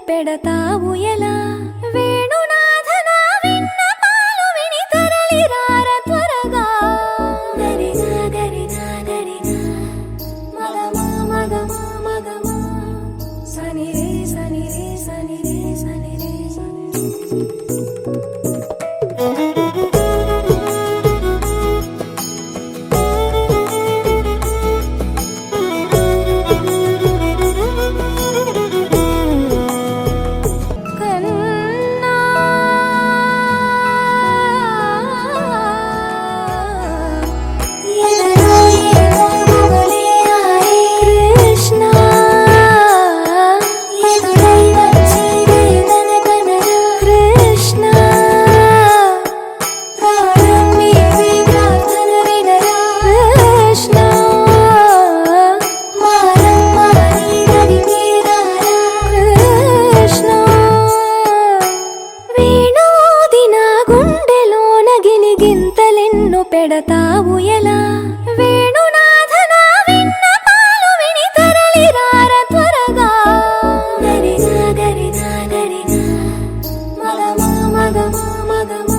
పెడతావు ఎలా వేణునాథన విన్నపాలు విని తరలిరార త్వరగా గరిగా గరిగా గరిగా మగమా మగమా మగమా సని రే సని రే సని రే సని రే పెడతావు ఎలా వేణునాథన విన్నపాలు విని తరలిరార త్వరగా గరిగా గరిగా గరిగా మగమా మగమా మగమా